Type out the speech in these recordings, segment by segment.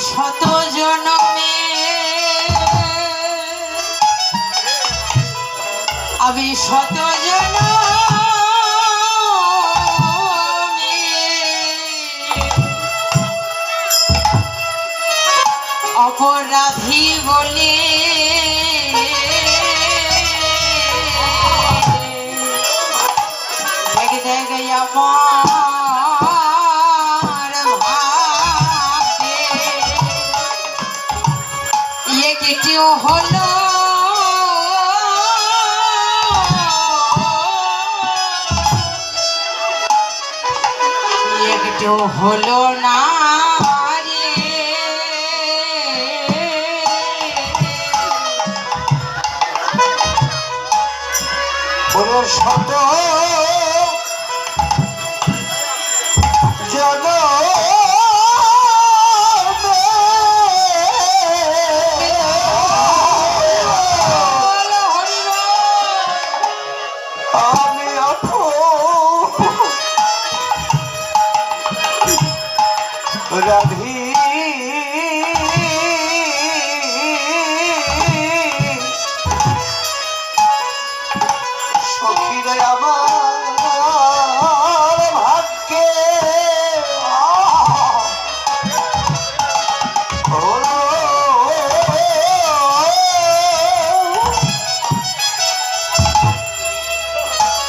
শত জনমে আমি শত জনমে অপরাধী বলে দেখ দেখ আমার ভাগ্যে একটিও হলো একটিও হলো না রে ওরে শত আমি রাধি সখীরে আমার ভাগ্যে হলো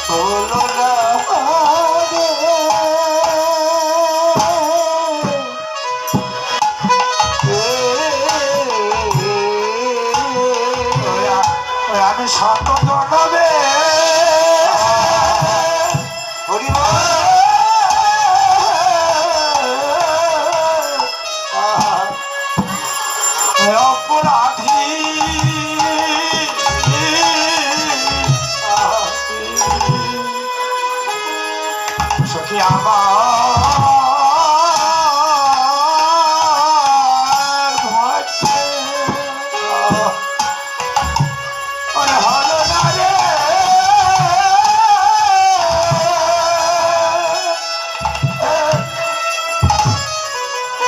হলো না আমি শত জনমে অপরাধী সখী আমার ভাগ্যে হলো না রে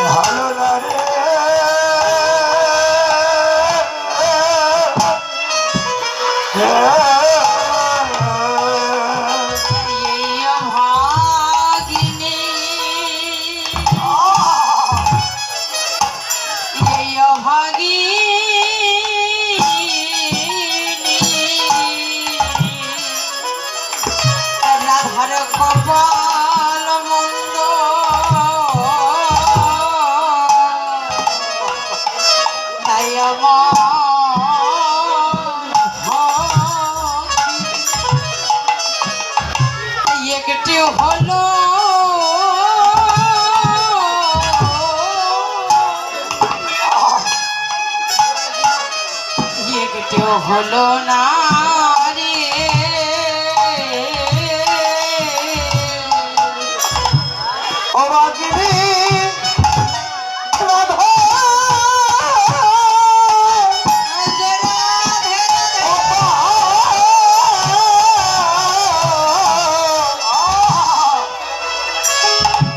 হলো না রে রাধার কপাল মন্দ তাই আমার একটি হলো একটিও হলো না রে ও বাগিনী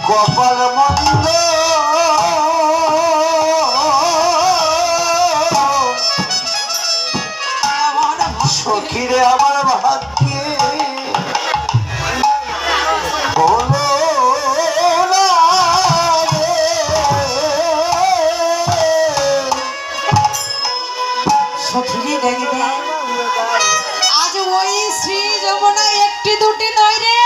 কপাল মন্দ সখীরে আমার ভাগ্যে হলো না রে। সখীরে দেখে দেখ আজ ওই শ্রী যমুনা একটি দুটি নয় রে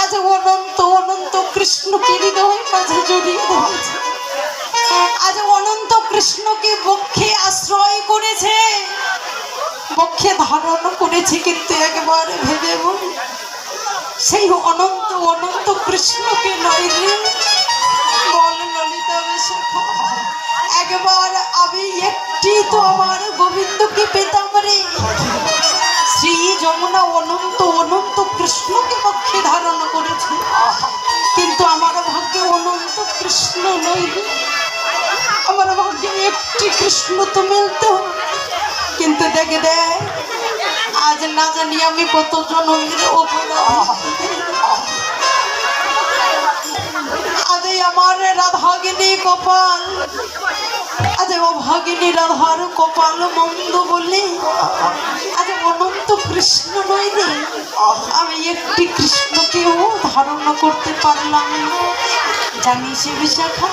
আজ অনন্ত অনন্ত কৃষ্ণকে হৃদয় মাঝে জড়িয়ে ধরেছে আজ অনন্ত কৃষ্ণকে বক্ষে আশ্রয় করেছে বক্ষে ধারণ করেছে কিন্তু একবার ভেবে বল সেই অনন্ত অনন্ত কৃষ্ণকে নয় রে বল ললিতা বেশখা একবার আমি একটি তো আমার গোবিন্দকে পেতাম রে শ্রী যমুনা অনন্ত অনন্ত কৃষ্ণকে বক্ষে ধারণ করেছে কিন্তু আমার ভাগ্যে অনন্ত কৃষ্ণ নয় রে আমার ভাগ্যে একটি কৃষ্ণ তো মিলতে হবে কিন্তু দেখে দেয় আজ না জানি আমি কত জনমের অপরাধী আজ ওই আমার রাধাগিনী কপাল, আজ অভাগিনী রাধার কপাল মন্দ বলে আজ অনন্ত কৃষ্ণ নই রে, আমি একটি কৃষ্ণকেও ধারণা করতে পারলাম না। জানিস বিশাখা,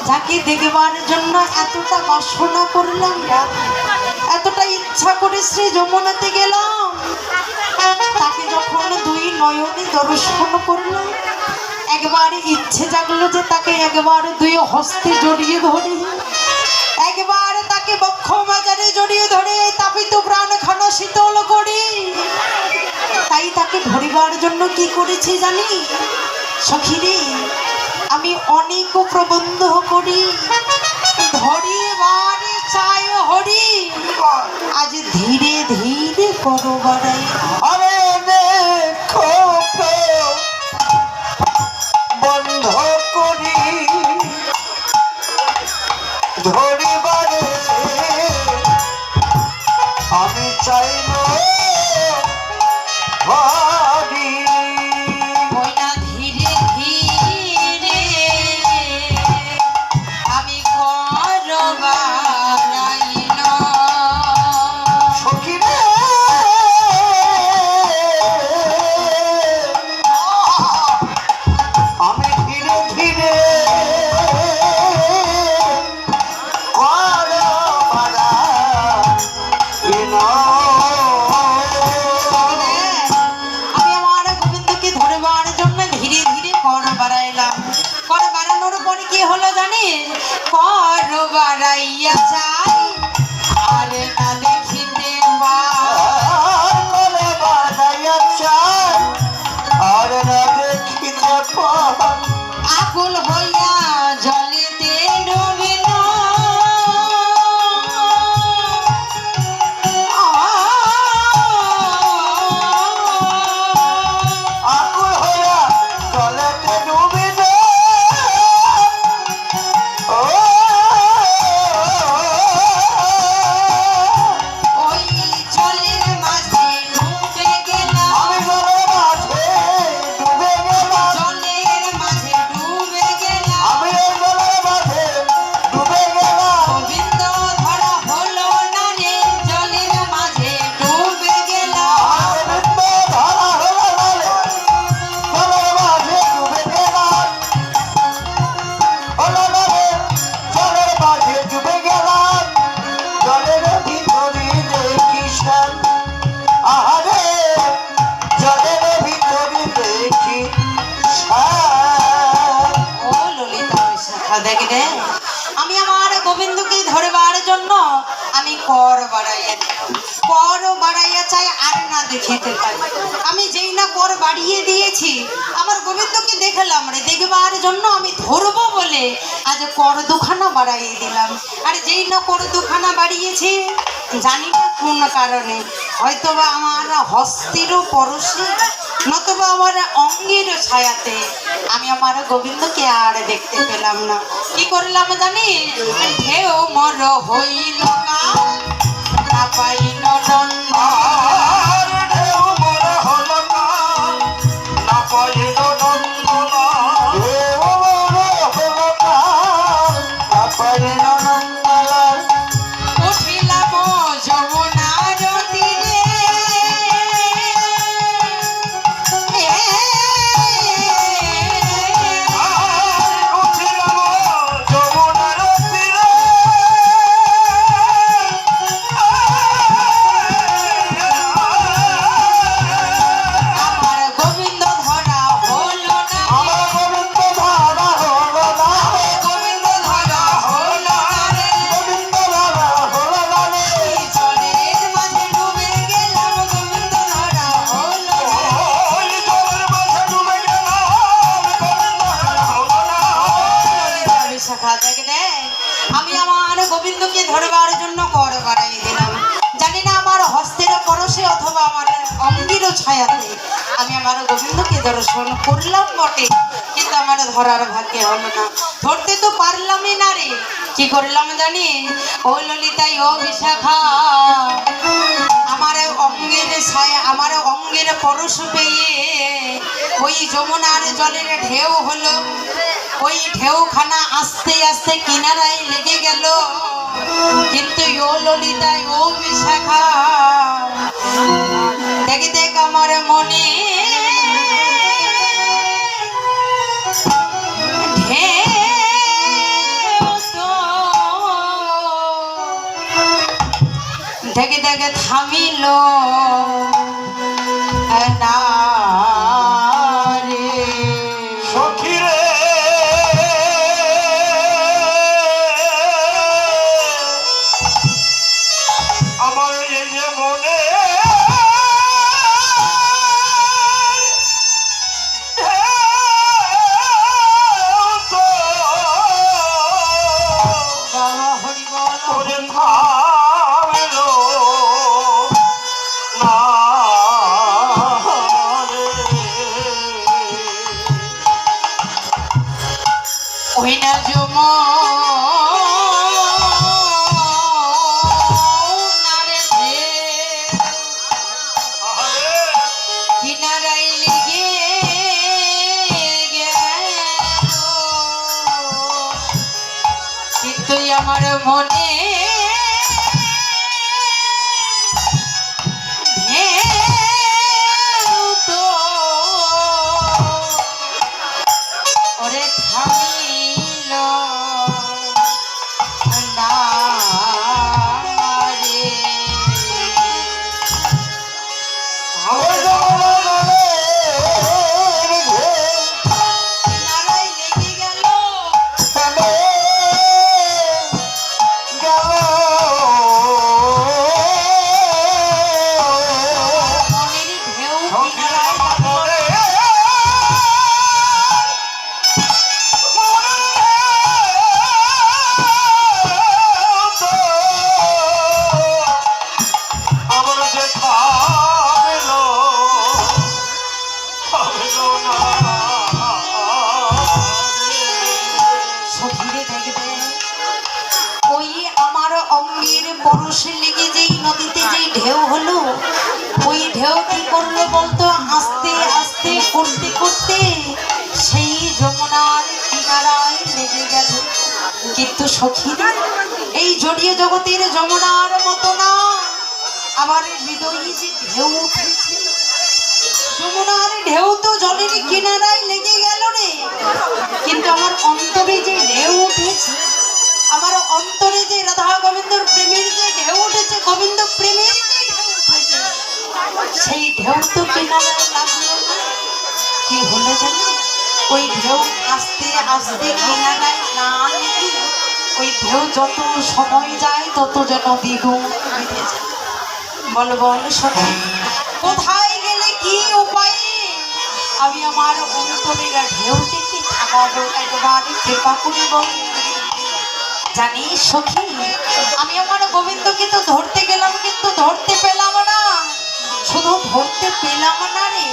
যাকে দেখবার জন্য এতটা বাসনা করলাম, এতটা ইচ্ছা করে শ্রী যমুনাতে গেলাম, তাকে যখন দুই নয়নে দর্শন করলাম, একবার ইচ্ছে জাগলো যে তাকে একবার দুই হস্তে জড়িয়ে ধরে, একবার তাকে বক্ষ বাজারে জড়িয়ে ধরে তাপিত প্রাণখানা শীতল করি। তাই তাকে ধরিবার জন্য কি করেছি জানি সখিরে, আমি অনেক প্রবন্ধ করি, ধরিবার চাই হরি, আজ ধীরে ধীরে করো বাড়াই। আরে দেখো বন্ধ করি ধরিবারে আমি চাইব ভারি। ওই না ধীরে ধীরে আমি করো বাড়াই না। সখী রে, আমি ধীরে ধীরে করো বাড়াই না। আমি আমার গোবিন্দকে ধরবার জন্য ধীরে ধীরে কর বাড়াইলাম। কর বাড়ানোর পরে কি হলো জানিস, কর বাড়াইয়া যাই আর না দেখিতে পাই। করে বাড়াইয়া চাই আর না দেখিতে পাই। আকুল হইয়া জলেতে ডুবিল, আকুল হইয়া জলেতে ডুবিল। ও ওই জলের মাঝে ডুবে গেলাম, আমি জলের মাঝে ডুবে গেলাম। জলের মাঝে ডুবে গেলাম। আমি এই জলের মাঝে ডুবে গেলাম। গোবিন্দ ধরা হলো না রে, জলের মাঝে ডুবে গেলাম। আমার গোবিন্দ ধরা হলো না রে, জলের মাঝে ডুবে গেলাম। হলো না রে, জলের মাঝে ডুবে গেলাম। জলের ভিতরে দেখি শ্যাম, আহারে জলের ভিতরে দেখি শ্যাম। ও ললিতা বিশাখা, দেখ রে, আমি আমার গোবিন্দকে ধরবার জন্য আমি কর বাড়াইয়া দিলাম। কর বাড়াইয়া চাই আর না দেখিতে পাই। আমি যেই না কর বাড়িয়ে দিয়েছি, আমার গোবিন্দকে দেখলাম রে, দেখবার জন্য আমি ধরবো বলে আজ কর দুখানা বাড়াইয়ে দিলাম। আর যেই না কর দুখানা বাড়িয়েছি, জানি না কোন কারণে, হয়তোবা আমার হস্তেরও পরশে নতুবা আমার অঙ্গের ছায়াতে আমি আমার গোবিন্দকে আর দেখতে পেলাম না। কি করলাম জানি, ঢেউ মর হইল না পাইল নন্দ। আর ঢেউ মর হলো না, না পাইল নন্দলাল। ঢেউ মর হলো না, না পাইল নন্দলাল। উঠিলাম যমুনার তীরে, আর উঠিলাম যমুনার তীরে। আমার গোবিন্দ ধরা হলো না, আমার গোবিন্দ ধরা হলো না, গোবিন্দ ধরা হলো না রে। গোবিন্দ ধরা হলো না রে। জলের মাঝে ডুবে গেলাম, গোবিন্দ ধরা হলো না। ওই জলের মাঝে ডুবে গেলাম, গোবিন্দ ধরা হলো না। ললিতা বিশাখা, দেখ দেখ, আমি আমার গোবিন্দকে ধরবার জন্য কর বাড়াই দিলাম। জানি না আমার হস্তের পরশে অথবা আমার অঙ্গের ছায়াতে আমি আমার গোবিন্দকে দর্শন করলাম বটে, কিন্তু আমার ধরার ভাগ্যে হলো না। ধরতে তো পারলামই না রে, কি করলাম জানি, ও ললিতাই ও বিশাখা, আমার অঙ্গের ছায়া, আমার অঙ্গের পরশ পেয়ে ওই যমুনার জলের ঢেউ হলো, ওই ঢেউখানা আস্তে আস্তে কিনারায় লেগে গেল, কিন্তু ও ললিতা ও বিশাখা দেখে দেখ আমার মনে দেখে দেখে থামিল না রে সখী রে আমার এই যে মনে বাবা হরি বল ওরে থামিলো না রে। ওই না জম কিনারাই লেগে গেল, কিন্তু আমার মনে ঢেউ তো ওরে থামিল না রে আমার জগন্নাথের ঢেউ কিনারায় লেগে গেল, থেমে গেল। মনের ঢেউ সখী কিনারায় আমার মনে আমার যে থামিলো থামিলো না রে। সখীরে দেখবে ওই আমার অঙ্গের পরশে লেগে যেই নদীতে যেই ঢেউ হলো, ওই ঢেউ কি করলো বলতো, আস্তে আস্তে করতে করতে সেই যমুনার কিনারায় লেগে গেল। কিন্তু সখীরে এই জড়িয়ে জগতের যমুনার মতো না, আমার হৃদয়ে যে ঢেউ উঠেছে, যমুনার ঢেউ তো জলের কিনারায় লেগে গেল রে, কিন্তু আমার অন্তরে যে ঢেউ উঠেছে, আমার অন্তরে যে রাধা গোবিন্দর প্রেমের যে ঢেউ উঠেছে, গোবিন্দ প্রেমের যে ঢেউ উঠেছে, সেই ঢেউ তো কিনারায় লাগলো না। কি হলো জানো, ওই ঢেউ আস্তে আস্তে কিনারায় না লেগে ওই ঢেউ যত সময় যায় তত যেন দ্বিগুণ বেড়ে যায়। বল বল সখী, কোথায় গেলে কি উপায়ে আমি আমার অন্তরের ঢেউটিকে থামাবো, একবার কৃপা করে বল। জানিস সখী, আমি আমার গোবিন্দকে তো ধরতে গেলাম, কিন্তু ধরতে পেলাম না। শুধু ধরতে পেলাম না রে,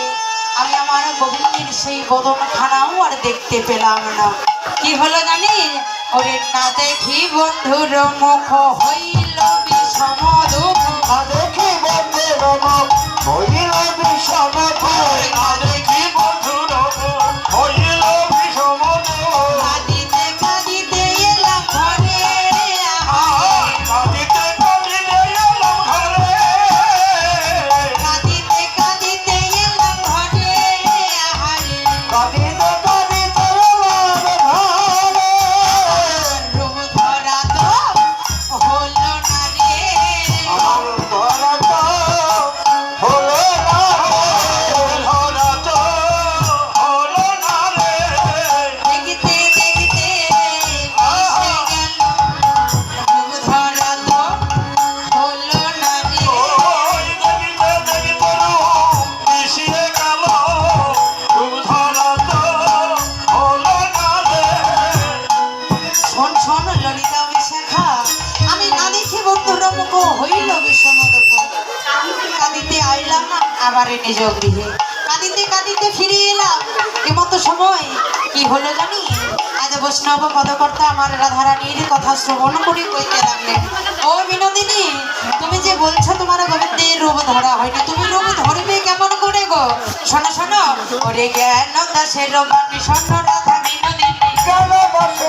আমি আমার গোবিন্দের সেই বদনখানাও আর দেখতে পেলাম না। কি হলো জানিস, ওরে না দেখি বন্ধুর মুখ হইল বিষম দুঃখ, না দেখি বন্ধুর মুখ হইল বিষম দুঃখ। না দেখি বন্ধুর মুখ হইল বিষম দুঃখ। কাঁদিতে কাঁদিতে এলাম ঘরে, কাঁদিতে কাঁদিতে এলাম ঘরে। কাঁদিতে কাঁদিতে এলাম ঘরে, আহারে কাঁদিতে কাঁদিতে এলাম ঘরে। রূপ ধরা তো হলো না রে, আমার ধরা তো হলো না রে। ধরা তো হলো না রে। দেখতে দেখতে মিশে গেল, রূপ ধরা তো হলো না রে। ওই দেখিতে দেখিতে রূপ মিশিয়ে গেল। রূপ ধরা তো হলো না রে। শোন শোন ললিতা বিশাখা, আমি না দেখি বন্ধুর মুখ হইল বিষম দুঃখ, কাঁদিতে আইলাম না আবারে নিজ গৃহে, কাঁদিতে কাঁদিতে ফিরে এলাম। এমতো সময় কি হলো জানি, আজ বৈষ্ণব পদকর্তা আমার রাধারানীর কথা শ্রবণ করে কইতে লাগলেন, ও বিনোদিনী, তুমি যে বলছো তোমার গোবিন্দের রূপ ধরা হয়নি, তুমি রূপ ধরবে কেমন করে গো? শোনো শোনো, ওরে জ্ঞান দাসের বাণী শোনো রাধা বিনোদিনী, গেল বস